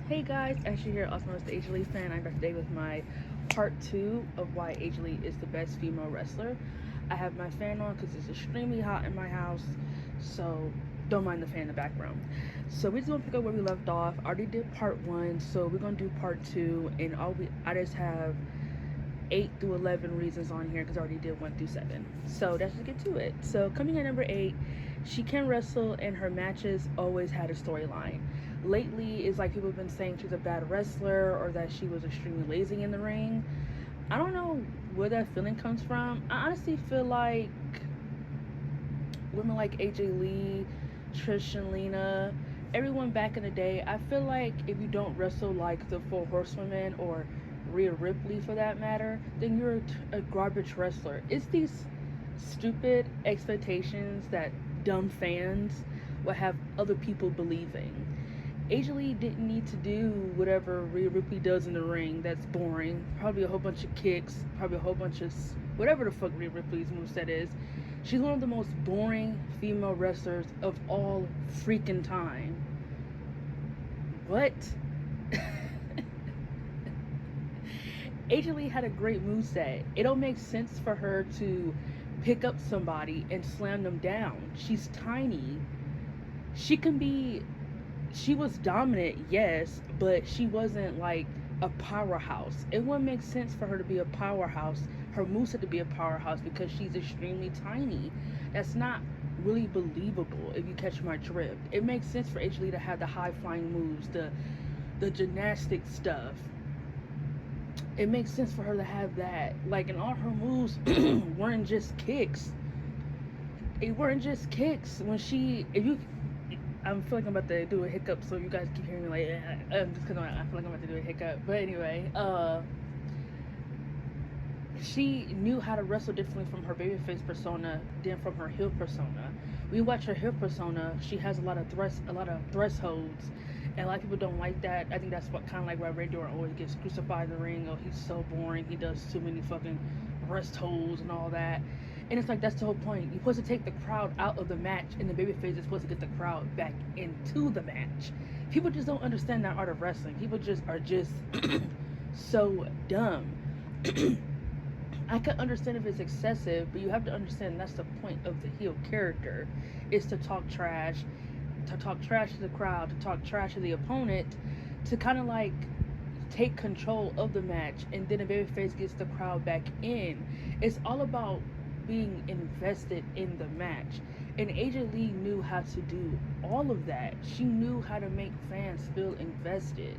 Hey guys, Ashley here, also known as the AJ Lee fan. I'm back today with my part 2 of why AJ Lee is the best female wrestler. I have my fan on because it's extremely hot in my house, so don't mind the fan in the background. So we're just gonna pick up where we left off. I already did part 1, so we're gonna do part 2, and I just have 8 through 11 reasons on here because I already did 1 through 7. So let's just get to it. So coming at number 8, she can wrestle and her matches always had a storyline. Lately, it's like people have been saying she's a bad wrestler or that she was extremely lazy in the ring. I don't know where that feeling comes from. I honestly feel like women like AJ Lee, Trish and Lena, everyone back in the day, I feel like if you don't wrestle like the Four Horsewomen or Rhea Ripley for that matter, then you're a garbage wrestler. It's these stupid expectations that dumb fans will have other people believing. AJ Lee didn't need to do whatever Rhea Ripley does in the ring. That's boring. Probably a whole bunch of kicks. Probably a whole bunch of whatever the fuck Rhea Ripley's moveset is. She's one of the most boring female wrestlers of all freaking time. What? AJ Lee had a great moveset. It don't make sense for her to pick up somebody and slam them down. She's tiny. She can be she was dominant, yes, but she wasn't like a powerhouse. It wouldn't make sense for her to be a powerhouse, her moveset to be a powerhouse because she's extremely tiny. That's not really believable if you catch my drift. It makes sense for AJ Lee to have the high flying moves, the gymnastic stuff. It makes sense for her to have that. Like, and all her moves weren't just kicks. It weren't just kicks. When she, if you I feel like I'm about to do a hiccup, so you guys keep hearing me like, just because I feel like I'm about to do a hiccup. But anyway, she knew how to wrestle differently from her babyface persona than from her heel persona. When you watch her heel persona, she has a lot of thresholds, and a lot of people don't like that. I think that's what kind of like why Randy Orton always gets crucified in the ring. Oh, he's so boring. He does too many fucking rest holds and all that. And it's like that's the whole point. You're supposed to take the crowd out of the match, and the babyface is supposed to get the crowd back into the match. People just don't understand that art of wrestling. People just are just so dumb. I can understand if it's excessive, but you have to understand that's the point of the heel character, is to talk trash to the crowd, to talk trash to the opponent, to kind of like take control of the match, and then the babyface gets the crowd back in. It's all about being invested in the match. And AJ Lee knew how to do all of that. She knew how to make fans feel invested.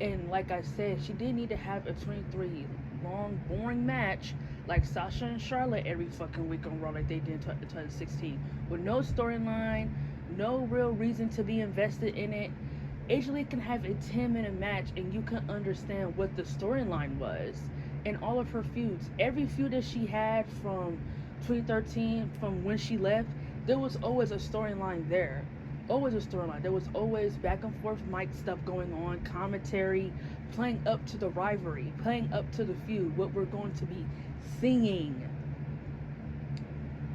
And like I said, she didn't need to have a 23 long, boring match like Sasha and Charlotte every fucking week on Raw like they did in 2016. With no storyline, no real reason to be invested in it. AJ Lee can have a 10-minute match and you can understand what the storyline was in all of her feuds. Every feud that she had from 2013, from when she left, there was always a storyline there. Always a storyline. There was always back and forth mic stuff going on, commentary, playing up to the rivalry, playing up to the feud, what we're going to be seeing.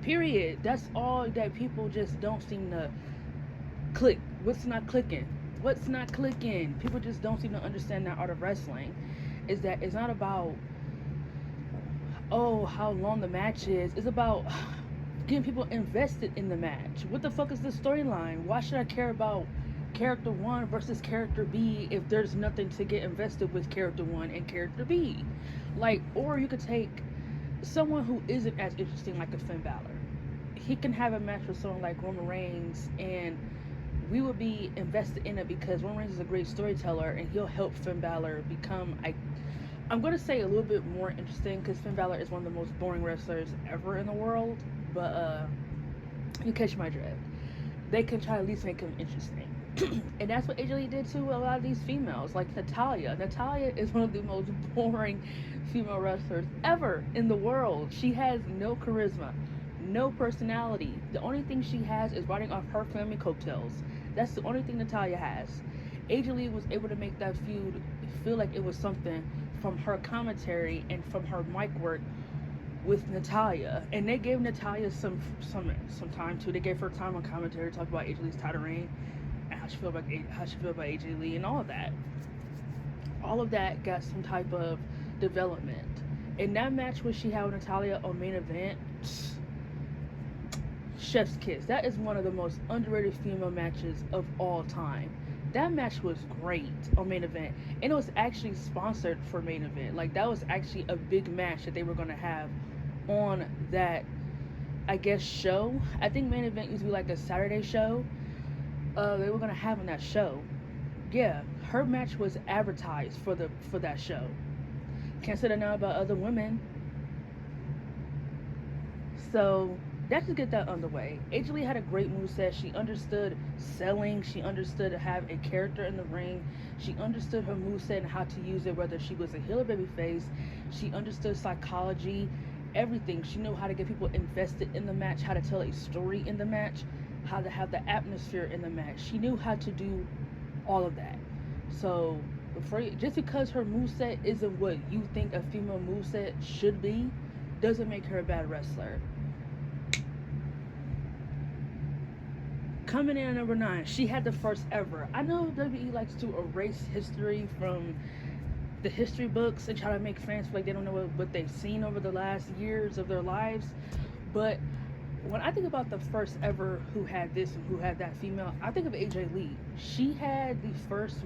Period. That's all that people just don't seem to click. What's not clicking? What's not clicking? People just don't seem to understand that art of wrestling. Is that it's not about how long the match is. It's about getting people invested in the match. What the fuck is the storyline? Why should I care about character 1 versus character B if there's nothing to get invested with character 1 and character B? Like, or you could take someone who isn't as interesting like a Finn Balor. He can have a match with someone like Roman Reigns and we would be invested in it because Roman Reigns is a great storyteller and he'll help Finn Balor become, I'm going to say, a little bit more interesting because Finn Balor is one of the most boring wrestlers ever in the world. But you catch my drift. They can try to at least make him interesting. And that's what AJ Lee did to a lot of these females, like Natalya. Natalya is one of the most boring female wrestlers ever in the world. She has no charisma, no personality. The only thing she has is riding off her family coattails. That's the only thing Natalya has. AJ Lee was able to make that feud feel like it was something from her commentary and from her mic work with Natalya, and they gave Natalya some time too. They gave her time on commentary to talk about AJ Lee's title reign and how how she feel about AJ Lee and all that. All of that got some type of development. In that match when she had with Natalia on main event, chef's kiss. That is one of the most underrated female matches of all time. That match was great on main event, and it was actually sponsored for main event. Like that was actually a big match that they were gonna have on that, I guess, show. I think main event used to be like a Saturday show. They were gonna have on that show. Yeah, her match was advertised for that show. Can't say that now about other women. So let's just get that underway. AJ Lee had a great moveset. She understood selling. She understood to have a character in the ring. She understood her moveset and how to use it, whether she was a heel or babyface. She understood psychology, everything. She knew how to get people invested in the match, how to tell a story in the match, how to have the atmosphere in the match. She knew how to do all of that. So just because her moveset isn't what you think a female moveset should be, doesn't make her a bad wrestler. Coming in at number 9, she had the first ever. I know WWE likes to erase history from the history books and try to make fans feel like they don't know what they've seen over the last years of their lives. But when I think about the first ever who had this and who had that female, I think of AJ Lee. She had the first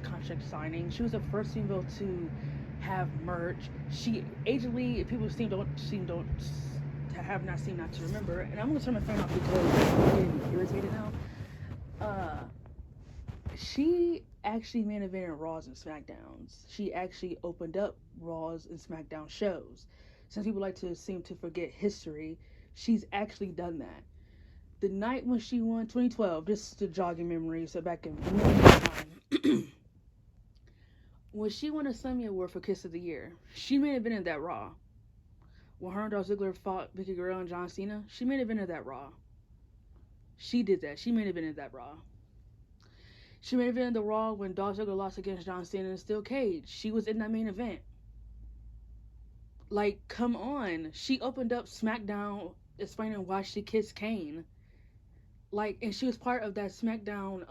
contract signing. She was the first female to have merch. AJ Lee, if people don't to have not seen, not to remember, and I'm gonna turn my phone off because I'm getting irritated now. She actually main evented Raws and SmackDowns. She actually opened up Raws and SmackDown shows. Since people like to seem to forget history, she's actually done that. The night when she won 2012, just to jog your memory, so back in time, when she won a Slammy Award for Kiss of the Year, she main evented that Raw. When her and Dolph Ziggler fought Vicky Guerrero and John Cena, she main evented that Raw. She did that. She main evented that Raw. She main evented the Raw when Dolph Ziggler lost against John Cena in a steel cage. She was in that main event. Like, come on. She opened up SmackDown explaining why she kissed Kane. Like, and she was part of that SmackDown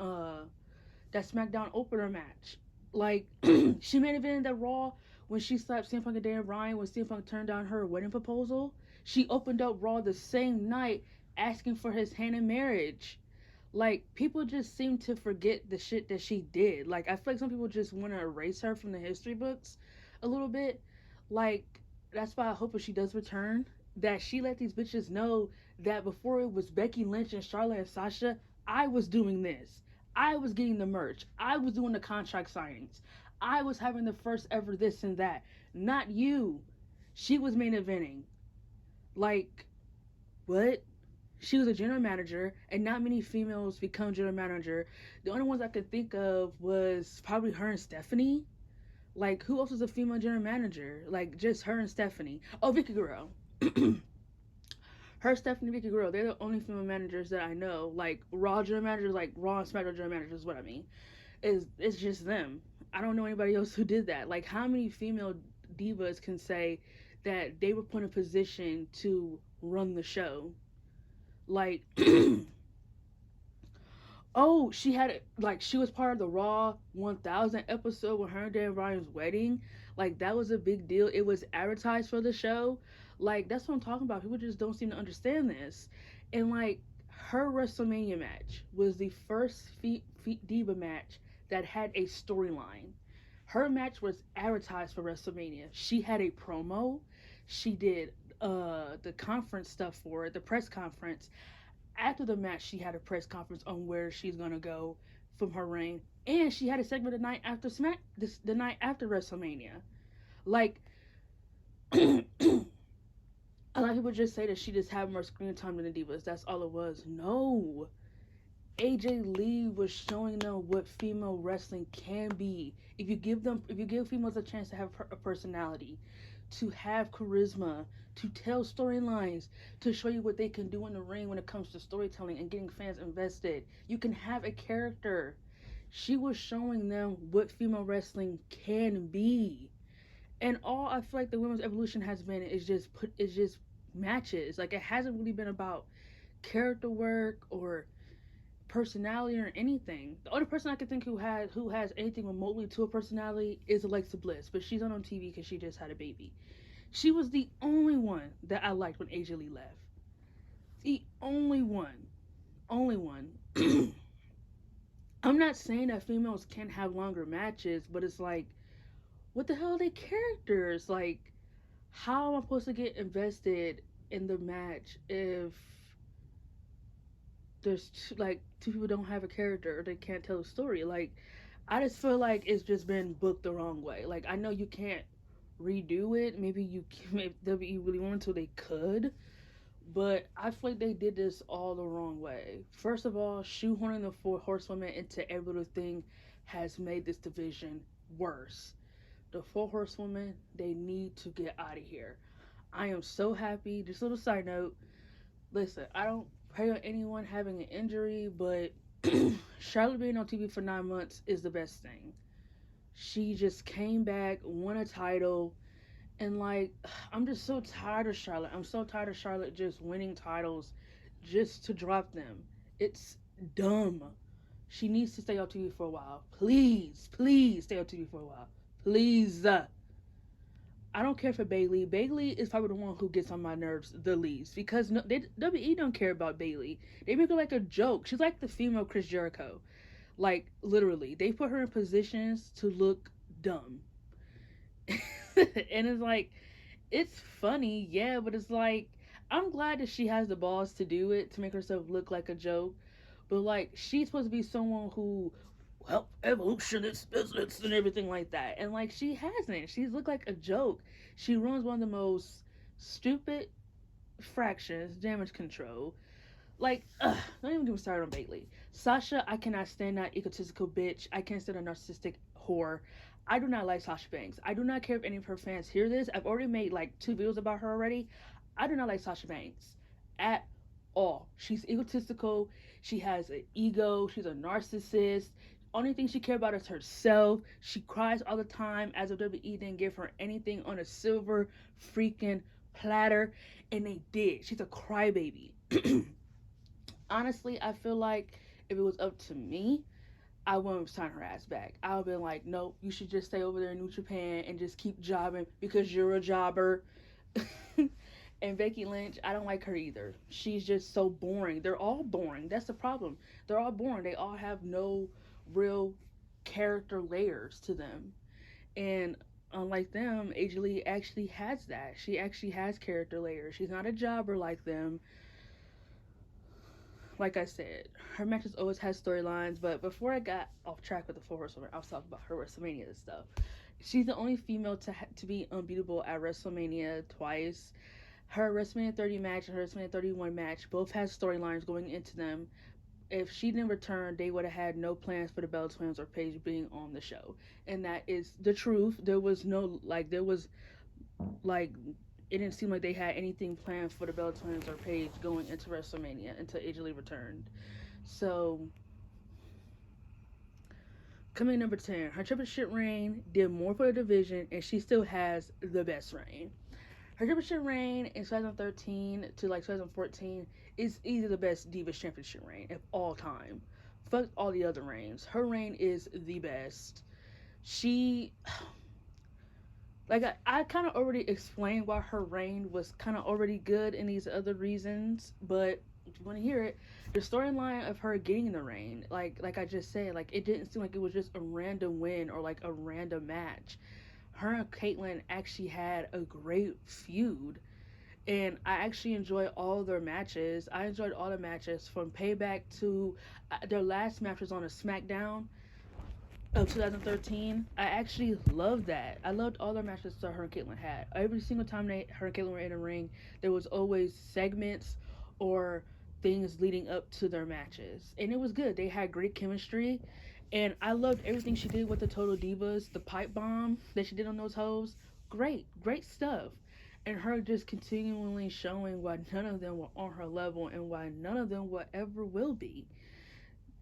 opener match. Like, she main evented that Raw when she slapped CM Punk and Daniel Bryan when CM Punk turned down her wedding proposal. She opened up Raw the same night asking for his hand in marriage. Like, people just seem to forget the shit that she did. Like, I feel like some people just want to erase her from the history books a little bit. Like, that's why I hope if she does return, that she let these bitches know that before it was Becky Lynch and Charlotte and Sasha, I was doing this. I was getting the merch. I was doing the contract signings. I was having the first ever this and that. Not you. She was main eventing. Like, what? She was a general manager, and not many females become general manager. The only ones I could think of was probably her and Stephanie. Like, who else was a female general manager? Like, just her and Stephanie. Oh, Vicky Guerrero. Her, Stephanie, Vicky Guerrero, they're the only female managers that I know. Like, Raw general managers, like Raw and SmackDown general managers is what I mean. It's just them. I don't know anybody else who did that. Like, how many female divas can say that they were put in a position to run the show? Like, oh, she was part of the Raw 1000 episode with her and Dan Bryan's wedding. Like, that was a big deal. It was advertised for the show. Like, that's what I'm talking about. People just don't seem to understand this. And, like, her WrestleMania match was the first Diva match that had a storyline. Her match was advertised for WrestleMania. She had a promo. She did the conference stuff for it, the press conference. After the match, she had a press conference on where she's gonna go from her reign, and she had a segment the night after WrestleMania. Like, a lot of people just say that she just had more screen time than the Divas. That's all it was. No, AJ Lee was showing them what female wrestling can be. If you give females a chance to have a personality, to have charisma, to tell storylines, to show you what they can do in the ring when it comes to storytelling and getting fans invested. You can have a character. She was showing them what female wrestling can be. And all I feel like the women's evolution has been is just matches. Like, it hasn't really been about character work or personality or anything. The only person I can think who has anything remotely to a personality is Alexa Bliss, but she's not on TV because she just had a baby. She was the only one that I liked when AJ Lee left. The only one, only one. I'm not saying that females can't have longer matches, but it's like, what the hell are they characters? Like, how am I supposed to get invested in the match if there's two people don't have a character or they can't tell a story? Like, I just feel like it's just been booked the wrong way. Like, I know you can't redo it. Maybe maybe WWE really wanted to, they could, but I feel like they did this all the wrong way. First of all, shoehorning the four horsewomen into every little thing has made this division worse. The four horsewomen, they need to get out of here. I am so happy. Just a little side note. Listen, I don't pray on anyone having an injury, but Charlotte being on TV for 9 months is the best thing. She just came back, won a title, and like, I'm just so tired of Charlotte. I'm so tired of Charlotte just winning titles just to drop them. It's dumb. She needs to stay on TV for a while. Please, please stay on TV for a while. Please. I don't care for Bayley. Bayley is probably the one who gets on my nerves the least because no, WWE don't care about Bayley. They make her like a joke. She's like the female Chris Jericho. Like, literally, they put her in positions to look dumb. And it's like, it's funny, yeah, but it's like, I'm glad that she has the balls to do it, to make herself look like a joke. But like, she's supposed to be someone who help evolution its business and everything like that. And like, she hasn't. She's looked like a joke. She runs one of the most stupid fractions, damage control. Like, don't even get me started on Bayley. Sasha, I cannot stand that egotistical bitch. I can't stand a narcissistic whore. I do not like Sasha Banks. I do not care if any of her fans hear this. I've already made like 2 videos about her already. I do not like Sasha Banks at all. She's egotistical. She has an ego. She's a narcissist. Only thing she cares about is herself. She cries all the time as if WWE didn't give her anything on a silver freaking platter. And they did. She's a crybaby. Honestly, I feel like if it was up to me, I wouldn't sign her ass back. I would have been like, nope, you should just stay over there in New Japan and just keep jobbing because you're a jobber. And Becky Lynch, I don't like her either. She's just so boring. They're all boring. That's the problem. They're all boring. They all have no real character layers to them. And unlike them, AJ Lee actually has that. She actually has character layers. She's not a jobber like them. Like I said, her matches always had storylines, but before I got off track with the Four Horsewomen, I was talking about her WrestleMania and stuff. She's the only female to be unbeatable at WrestleMania twice. Her WrestleMania 30 match and her WrestleMania 31 match both had storylines going into them. If she didn't return, they would have had no plans for the Bella Twins or Paige being on the show. And that is the truth. There was no, like, it didn't seem like they had anything planned for the Bella Twins or Paige going into WrestleMania until AJ Lee returned. So, coming in number 10, her championship reign did more for the division, and she still has the best reign. Her championship reign in 2013 to like 2014 is easily the best Divas championship reign of all time. Fuck all the other reigns. Her reign is the best. She, like, I kind of already explained why her reign was kind of already good in these other reasons, but if you want to hear it, the storyline of her getting the reign, like I just said, like, it didn't seem like it was just a random win or like a random match. Her and Caitlyn actually had a great feud, and I actually enjoyed all their matches. I enjoyed all the matches from Payback to their last match was on a SmackDown of 2013. I actually loved that. I loved all the matches that her and Caitlyn had. Every single time her and Caitlyn were in a ring, there was always segments or things leading up to their matches, and it was good. They had great chemistry, and I loved everything she did with the Total Divas, the pipe bomb that she did on those hoes. Great, great stuff. And her just continually showing why none of them were on her level and why none of them will ever will be.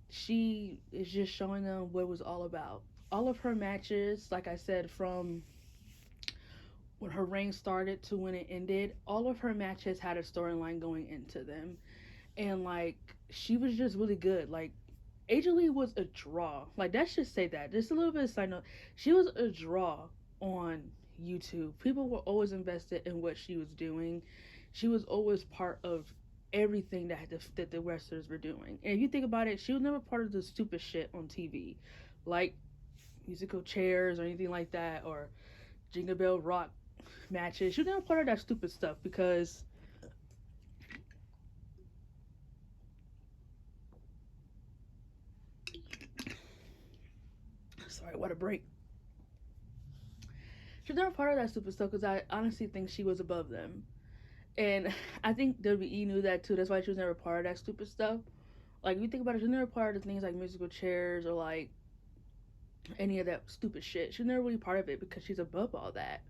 She is just showing them what it was all about. All of her matches, like I said, from when her reign started to when it ended, all of her matches had a storyline going into them. And like, she was just really good. Like, AJ Lee was a draw. Like, that should say that. Just a little bit of side note. She was a draw on YouTube. People were always invested in what she was doing. She was always part of everything that the wrestlers were doing. And if you think about it, she was never part of the stupid shit on TV, like musical chairs or anything like that, or Jingle Bell Rock matches. She was never part of that stupid stuff because, sorry, what a break. She was never part of that stupid stuff because I honestly think she was above them. And I think WWE knew that too. That's why she was never part of that stupid stuff. Like, if you think about it, she was never part of things like musical chairs or like any of that stupid shit. She was never really part of it because she's above all that.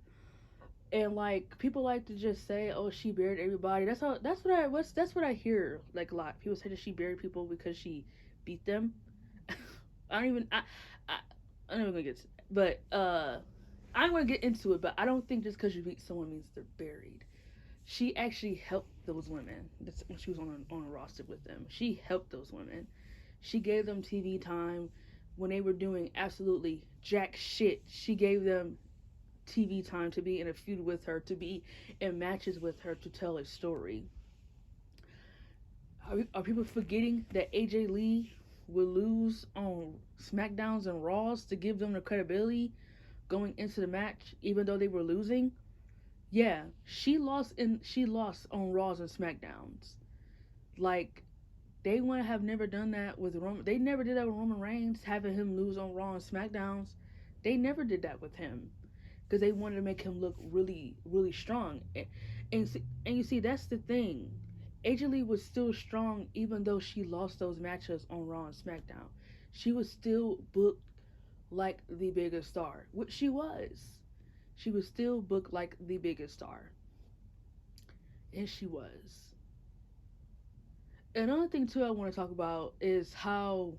And like, people like to just say, "Oh, she buried everybody." That's what I hear like a lot. People say that she buried people because she beat them. I don't even I I'm not even gonna get to that. But I'm gonna get into it. But I don't think just because you beat someone means they're buried. She actually helped those women. That's when she was on a roster with them. She helped those women. She gave them TV time when they were doing absolutely jack shit. She gave them TV time to be in a feud with her, to be in matches with her, to tell a story. Are people forgetting that AJ Lee would lose on SmackDowns and Raws to give them the credibility going into the match, even though they were losing? Yeah, she lost on Raws and SmackDowns. Like, they would have never done that with Roman. They never did that with Roman Reigns, having him lose on Raw and SmackDowns. They never did that with him because they wanted to make him look really, really strong. And you see, that's the thing. AJ Lee was still strong even though she lost those matches on Raw and SmackDown. She was still booked like the biggest star, which she was. She was still booked like the biggest star, and she was. Another thing too I want to talk about is how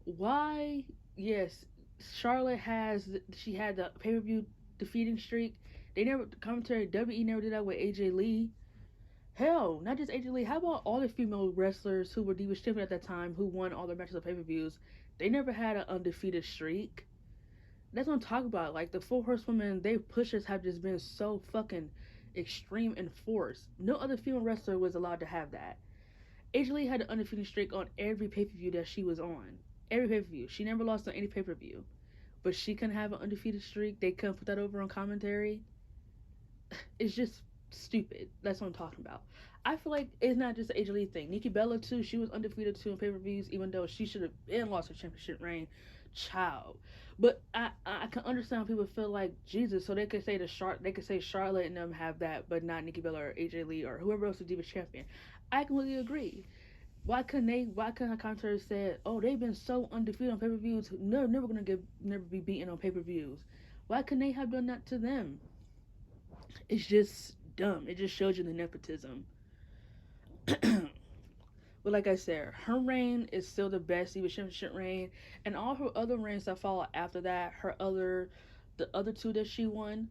why yes Charlotte has she had the pay per view defeating streak. They never commentary WWE never did that with AJ Lee. Hell, not just AJ Lee. How about all the female wrestlers who were Divas Champion at that time who won all their matches of pay per views? They never had an undefeated streak. That's what I'm talking about. Like, the Four Horsewomen, their pushes have just been so fucking extreme and forced. No other female wrestler was allowed to have that. AJ Lee had an undefeated streak on every pay per view that she was on. Every pay per view. She never lost on any pay per view. But she couldn't have an undefeated streak. They couldn't put that over on commentary. It's just stupid. That's what I'm talking about. I feel like it's not just an AJ Lee thing. Nikki Bella too. She was undefeated too in pay per views, even though she should have been lost her championship reign. Child. But I can understand people feel like Jesus, so they could say they could say Charlotte and them have that, but not Nikki Bella or AJ Lee or whoever else is Divas champion. I completely agree. Why couldn't they? Why couldn't a commentator say, "Oh, they've been so undefeated on pay per views, never gonna never be beaten on pay per views"? Why couldn't they have done that to them? It's just dumb. It just shows you the nepotism. But like I said, her reign is still the best Diva Championship reign, and all her other reigns that follow after that, the other two that she won,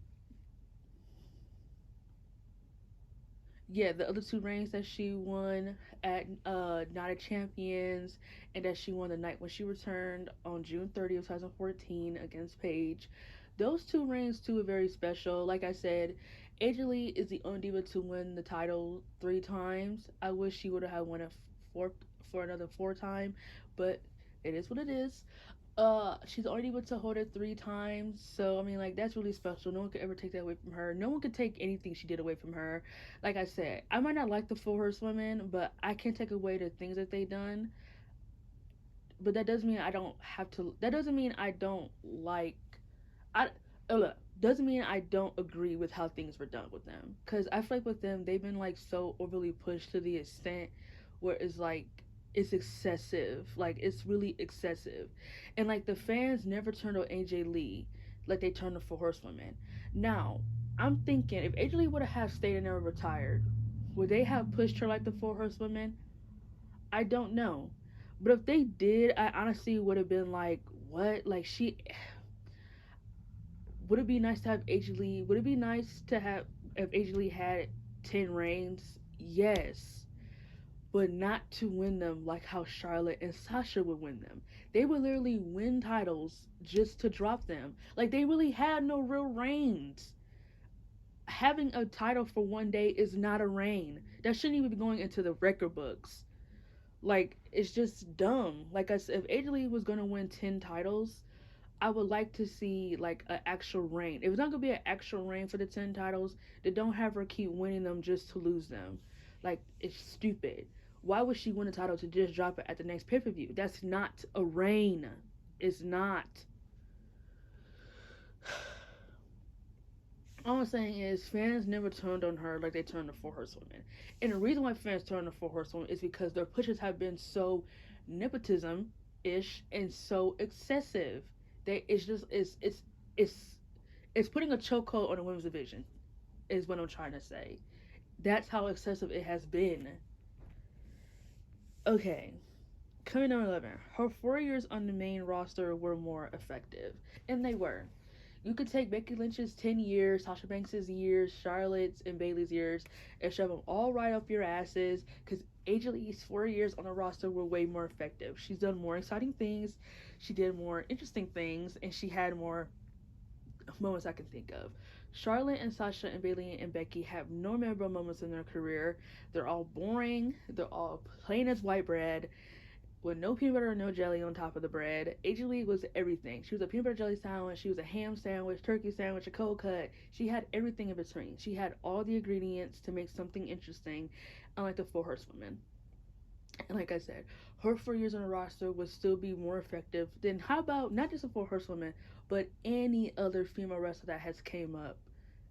yeah, the other two reigns that she won at Night of Champions, and that she won the night when she returned on June 30th, 2014 against Paige. Those two reigns too are very special. Like I said, AJ Lee is the only diva to win the title 3 times. I wish she would have won it four for another 4 time, but it is what it is. She's already able to hold it 3 times, so I mean, like, that's really special. No one could ever take that away from her. No one could take anything she did away from her. Like I said, I might not like the Four Horsewomen, but I can't take away the things that they done. But that doesn't mean I don't have to. That doesn't mean I don't like. I look. Doesn't mean I don't agree with how things were done with them. Cause I feel like with them, they've been like so overly pushed to the extent where it's like it's excessive. Like, it's really excessive, and like the fans never turned on AJ Lee like they turned on Four Horsewomen. Now, I'm thinking if AJ Lee would have stayed and never retired, would they have pushed her like the Four Horsewomen? I don't know. But if they did, I honestly would have been like, what? Like, she would it be nice to have AJ Lee? Would it be nice to have if AJ Lee had 10 reigns? Yes. but not to win them like how Charlotte and Sasha would win them. They would literally win titles just to drop them. Like they really had no real reigns. Having a title for one day is not a reign. That shouldn't even be going into the record books. Like it's just dumb. Like I said, if AJ Lee was gonna win 10 titles, I would like to see like an actual reign. If it's not gonna be an actual reign for the 10 titles, then don't have her keep winning them just to lose them. Like it's stupid. Why would she win a title to just drop it at the next pay per view? That's not a reign. It's not. All I'm saying is fans never turned on her like they turned on the Four Horsewomen. And the reason why fans turned on the Four Horsewomen is because their pushes have been so nepotism ish and so excessive. It's just it's it's putting a chokehold on the women's division is what I'm trying to say. That's how excessive it has been. Okay. Coming number 11. Her 4 years on the main roster were more effective. And they were. You could take Becky Lynch's 10 years, Sasha Banks' years, Charlotte's and Bayley's years, and shove them all right up your asses because AJ Lee's 4 years on the roster were way more effective. She's done more exciting things, she did more interesting things, and she had more moments I can think of. Charlotte and Sasha and Bayley and Becky have no memorable moments in their career. They're all boring, they're all plain as white bread with no peanut butter or no jelly on top of the bread. AJ Lee was everything. She was a peanut butter jelly sandwich, she was a ham sandwich, turkey sandwich, a cold cut. She had everything in between. She had all the ingredients to make something interesting, unlike the Four Horsewomen. And like I said, her 4 years on the roster would still be more effective than how about not just the Four Horsewomen, but any other female wrestler that has came up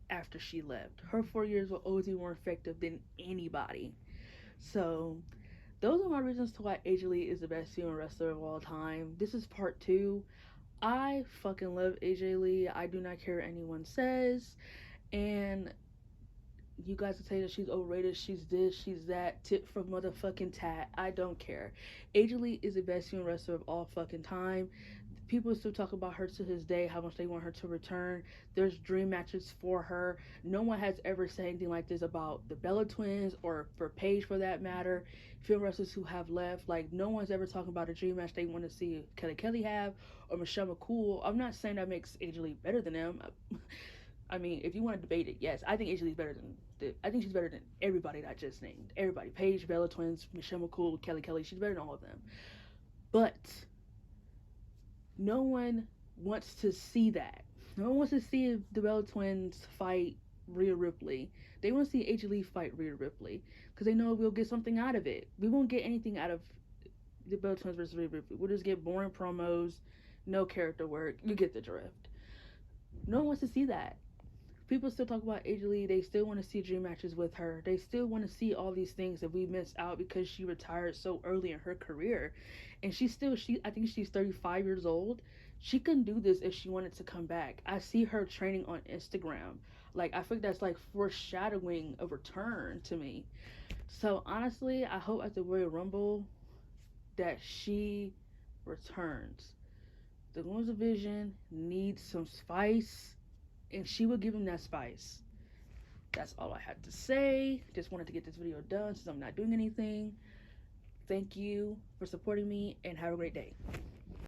after she left. Her 4 years will always be more effective than anybody. So those are my reasons to why AJ Lee is the best female wrestler of all time. This is part two. I fucking love AJ Lee. I do not care what anyone says. And you guys can say that she's overrated, she's this, she's that, tit for motherfucking tat. I don't care. AJ Lee is the best female wrestler of all fucking time. People still talk about her to this day, how much they want her to return. There's dream matches for her. No one has ever said anything like this about the Bella Twins or for Paige for that matter. Female wrestlers who have left, like no one's ever talking about a dream match they want to see Kelly Kelly have or Michelle McCool. I'm not saying that makes AJ Lee better than them. I mean, if you want to debate it, yes, I think AJ Lee's better than. I think she's better than everybody that I just named. Everybody, Paige, Bella Twins, Michelle McCool, Kelly Kelly. She's better than all of them. But no one wants to see that. No one wants to see the Bella Twins fight Rhea Ripley. They want to see AJ Lee fight Rhea Ripley because they know we'll get something out of it. We won't get anything out of the Bella Twins versus Rhea Ripley. We'll just get boring promos, no character work. You get the drift. No one wants to see that. People still talk about AJ Lee. They still want to see dream matches with her. They still want to see all these things that we missed out because she retired so early in her career. And I think she's 35 years old. She can do this if she wanted to come back. I see her training on Instagram. Like, I think that's like foreshadowing a return to me. So, honestly, I hope at the Royal Rumble that she returns. The women's division needs some spice, and she will give him that spice. That's all I had to say. Just wanted to get this video done since I'm not doing anything. Thank you for supporting me and have a great day.